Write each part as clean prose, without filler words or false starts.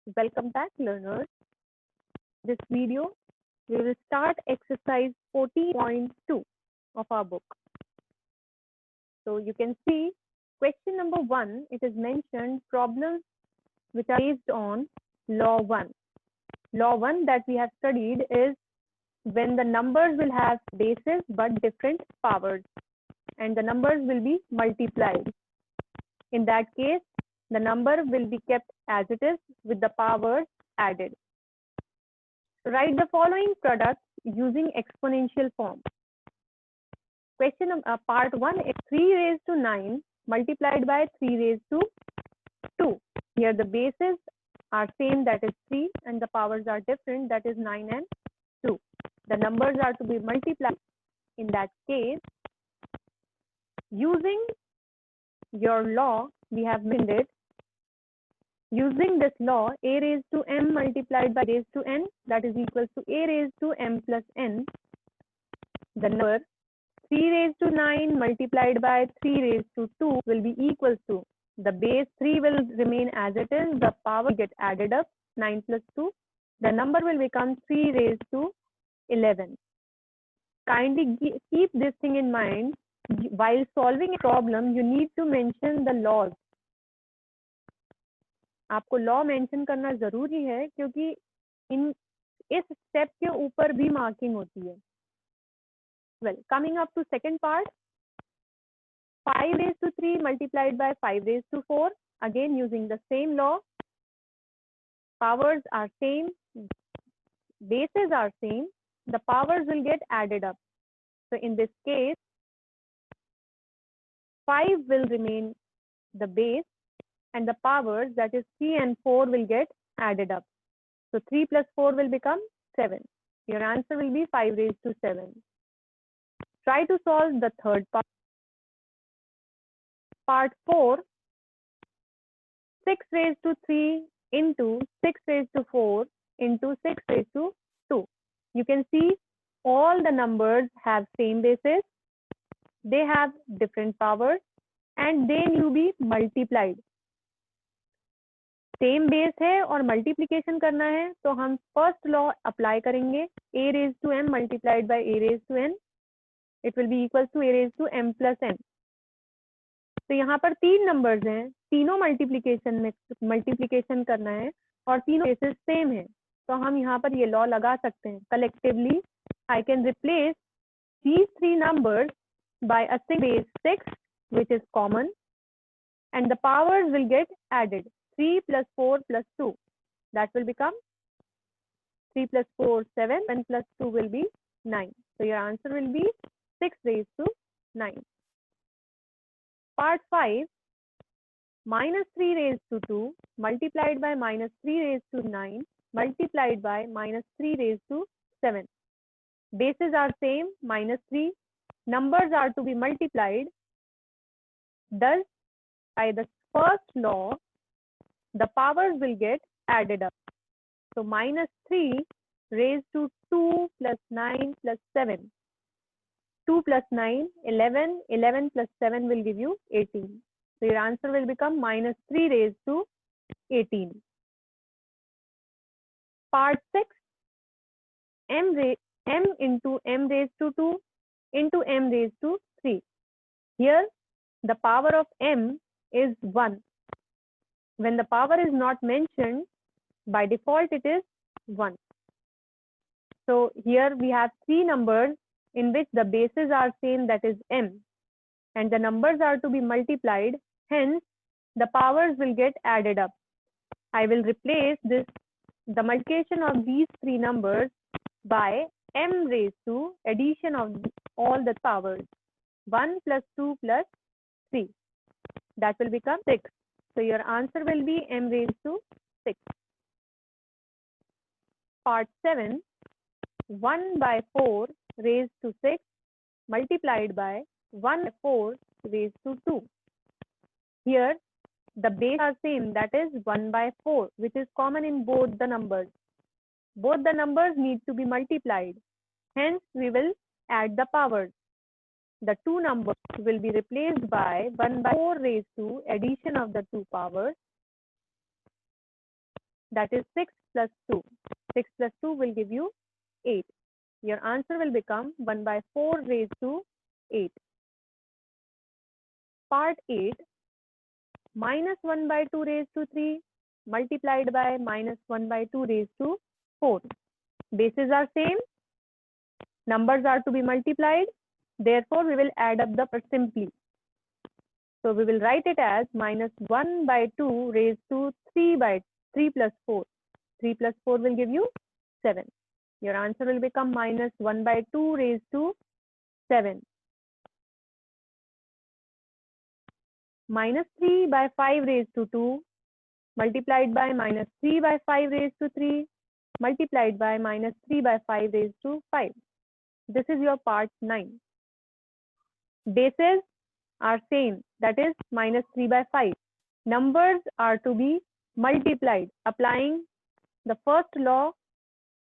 Welcome back, learners. This video, we will start exercise 14.2 of our book. So you can see question number 1, it is mentioned problems which are based on law 1. Law 1 that we have studied is when the numbers will have bases but different powers and the numbers will be multiplied. In that case, the number will be kept as it is with the powers added. Write the following products using exponential form. Question part 1 is 3 raised to 9 multiplied by 3 raised to 2. Here the bases are same, that is 3, and the powers are different, that is 9 and 2. The numbers are to be multiplied. In that case, using your law, we have made it. Using this law, a raised to m multiplied by raised to n, that is equals to a raised to m plus n. The number 3 raised to 9 multiplied by 3 raised to 2 will be equals to, the base 3 will remain as it is, the power will get added up, 9 plus 2. The number will become 3 raised to 11. Kindly keep this thing in mind. While solving a problem, you need to mention the laws. आपको law mention करना जरूरी है क्योंकि इस step के ऊपर भी marking होती है. Well, coming up to second part, 5 raised to 3 multiplied by 5 raised to 4, again using the same law. Powers are same, bases are same, the powers will get added up. So in this case, 5 will remain the base and the powers, that is 3 and 4, will get added up. So 3 plus 4 will become 7. Your answer will be 5 raised to 7. Try to solve the third part. Part 4, 6 raised to 3 into 6 raised to 4 into 6 raised to 2. You can see all the numbers have same bases, they have different powers, and they need to be multiplied. Same base है और multiplication करना है तो हम first law apply करेंगे, a raised to m multiplied by a raised to n, it will be equals to a raised to m plus n. तो यहाँ पर 3 नंबर्स हैं, तीनों मल्टीप्लीकेशन करना है और तीनों बेसिस सेम है, तो हम यहाँ पर ये लॉ लगा सकते हैं. Collectively I can replace these 3 numbers by a single base 6 which is common, and the powers will get added. 3 plus 4 plus 2, that will become 3 plus 4 7 and plus 2 will be 9. So your answer will be 6 raised to 9. Part 5, minus 3 raised to 2 multiplied by minus 3 raised to 9 multiplied by minus 3 raised to 7. Bases are same, minus 3. Numbers are to be multiplied. Thus, by the first law, the powers will get added up. So minus 3 raised to 2 plus 9 plus 7. 2 plus 9, 11. 11 plus 7 will give you 18. So your answer will become minus 3 raised to 18. Part 6, m into m raised to 2 into m raised to 3. Here, the power of m is 1. When the power is not mentioned, by default it is 1. So here we have 3 numbers in which the bases are same, that is m, and the numbers are to be multiplied, hence the powers will get added up. I will replace the multiplication of these 3 numbers by m raised to addition of all the powers, 1 plus 2 plus 3, that will become 6. So your answer will be m raised to 6. Part 7, 1 by 4 raised to 6 multiplied by 1 by 4 raised to 2. Here, the base are same, that is 1 by 4, which is common in both the numbers. Both the numbers need to be multiplied. Hence, we will add the powers. The 2 numbers will be replaced by 1 by 4 raised to addition of the 2 powers. that is 6 plus 2. 6 plus 2 will give you 8. Your answer will become 1 by 4 raised to 8. Part 8, minus 1 by 2 raised to 3 multiplied by minus 1 by 2 raised to 4. Bases are same, numbers are to be multiplied, therefore we will add up the part simply. So we will write it as minus 1 by 2 raised to 3 by 3 plus 4. 3 plus 4 will give you 7. Your answer will become minus 1 by 2 raised to 7. Minus 3 by 5 raised to 2 multiplied by minus 3 by 5 raised to 3 multiplied by minus 3 by 5 raised to 5. This is your part 9. Bases are same, that is minus 3 by 5. Numbers are to be multiplied. Applying the first law,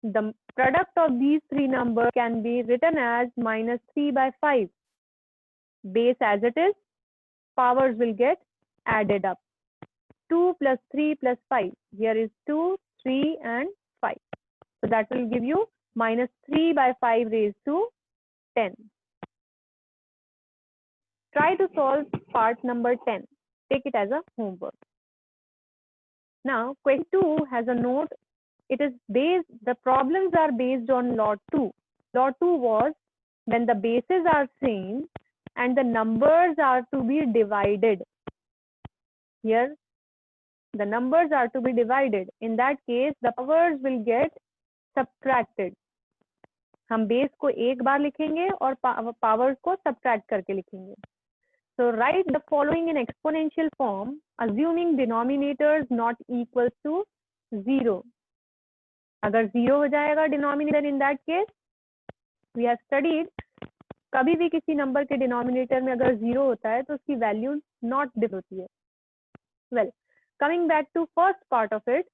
the product of these three numbers can be written as minus 3 by 5. Base as it is, powers will get added up. 2 plus 3 plus 5. Here is 2, 3 and 5. So that will give you minus 3 by 5 raised to 10. Try to solve part number 10. Take it as a homework. Now, question 2 has a note. It is based, the problems are based on law 2. Law 2 was when the bases are same and the numbers are to be divided. Here, the numbers are to be divided. In that case, the powers will get subtracted. हम base को एक बार लिखेंगे और powers को subtract करके लिखेंगे. So write the following in exponential form, assuming denominators not equals to 0. अगर 0 हो जाएगा denominator, in that case we have studied, कभी भी किसी नंबर के डिनोमिनेटर में अगर 0 होता है तो उसकी वैल्यू नॉट डिफ होती है. Well, coming back to first part of it,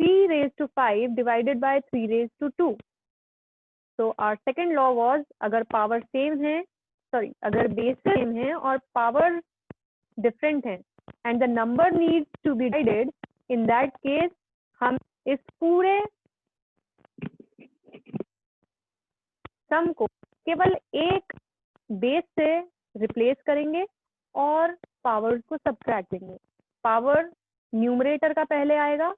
3 raised to 5 divided by 3 raised to 2. So our second law was, अगर पावर सेम है, सॉरी अगर बेस सेम है और पावर डिफरेंट है and the number needs to be divided, in that case हम इस पूरे सम को केवल एक बेस से रिप्लेस करेंगे और पावर्स को सब्ट्रैक्ट देंगे. पावर न्यूमरेटर का पहले आएगा,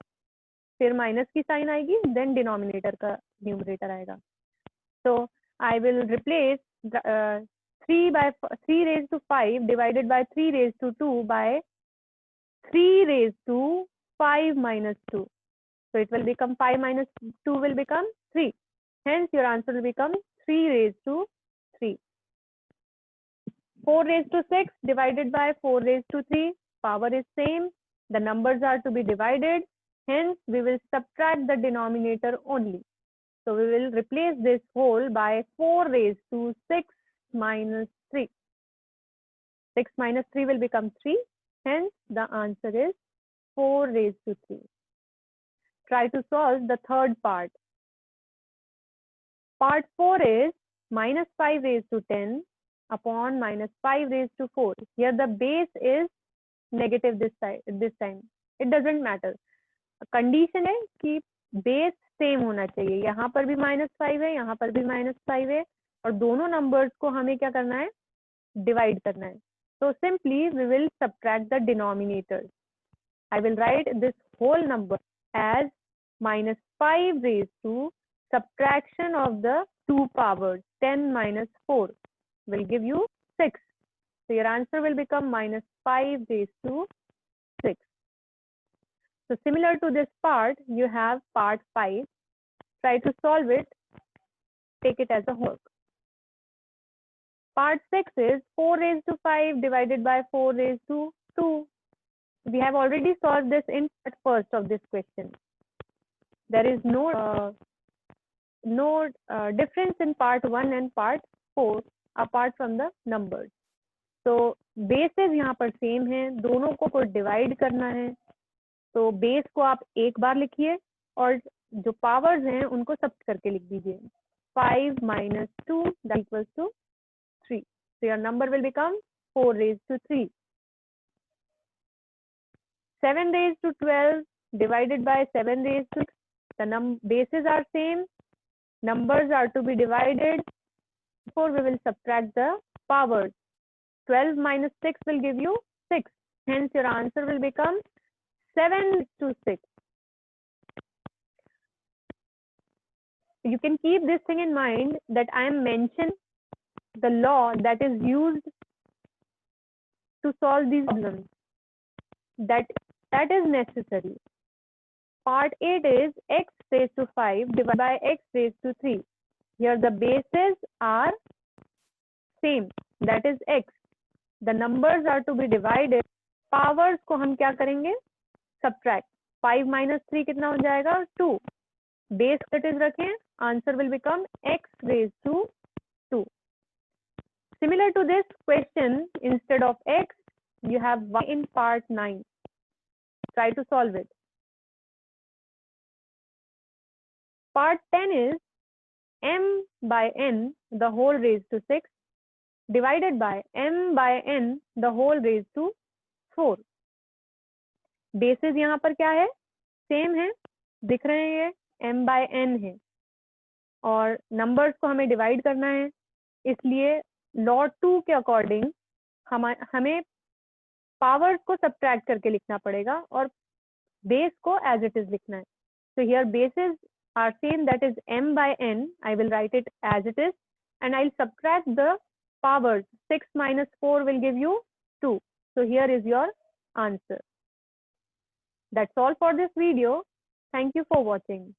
फिर माइनस की साइन आएगी, देन डिनोमिनेटर का न्यूमरेटर आएगा. So I will replace 3 raised to 5 divided by 3 raised to 2 by 3 raised to 5 minus 2. So it will become 5 minus 2 will become 3. Hence your answer will become 3 raised to 3. 4 raised to 6 divided by 4 raised to 3. Power is same. The numbers are to be divided. Hence we will subtract the denominator only. So we will replace this whole by 4 raised to 6 minus 3. 6 minus 3 will become 3. Hence the answer is 4 raised to 3. Try to solve the third part. Part 4 is minus 5 raised to 10 upon minus 5 raised to 4. Here the base is negative this time. It doesn't matter. Condition है कि base same होना चाहिए. यहाँ पर भी -5 है, यहाँ पर भी -5 है और दोनों नंबर्स को हमें क्या करना है, डिवाइड करना है. So simply we will subtract the denominators. I will write this whole number as minus 5 raised to subtraction of the two powers, 10 minus 4 will give you 6. So your answer will become minus 5 raised to 6. So similar to this part, you have part 5. Try to solve it. Take it as a homework. Part 6 is 4 raised to 5 divided by 4 raised to 2. We have already solved this in part first of this question. There is no difference in part 1 and part 4 apart from the numbers. So bases यहाँ पर same है, दोनों को divide करना है. तो base को आप एक बार लिखिए और जो पावर्स हैं उनको सब करके लिख दीजिए. 5 minus 2 that equals to 3. So your number will become 4 raised to 3. 7 raised to 12 divided by 7 raised to 6. The bases are same, numbers are to be divided. Therefore, we will subtract the powers. 12 minus 6 will give you 6. Hence, your answer will become 7 to 6. You can keep this thing in mind that I am mentioning the law that is used to solve these problems. That is necessary. Part 8 is x raised to 5 divided by x raised to 3. Here the bases are same, that is x. The numbers are to be divided. Powers को हम क्या करेंगे? Subtract. 5 minus 3 कितना हो जाएगा? 2. Base that is रखें, answer will become x raised to 2. Similar to this question, instead of x, you have y in part 9. Try to solve it. Part 10 is m by n the whole raised to 6 divided by m by n the whole raised to 4. Bases यहाँ पर क्या है? Same है, दिख रहे हैं, ये m by n है और नंबर्स को हमें डिवाइड करना है, इसलिए लॉ 2 के अकॉर्डिंग हमें पावर्स को सब्ट्रैक्ट करके लिखना पड़ेगा और बेस को एज इट इज लिखना है. So here bases are same, that is m by n. I will write it as it is and I'll subtract the powers. 6 minus 4 will give you 2. So here is your answer. That's all for this video. Thank you for watching.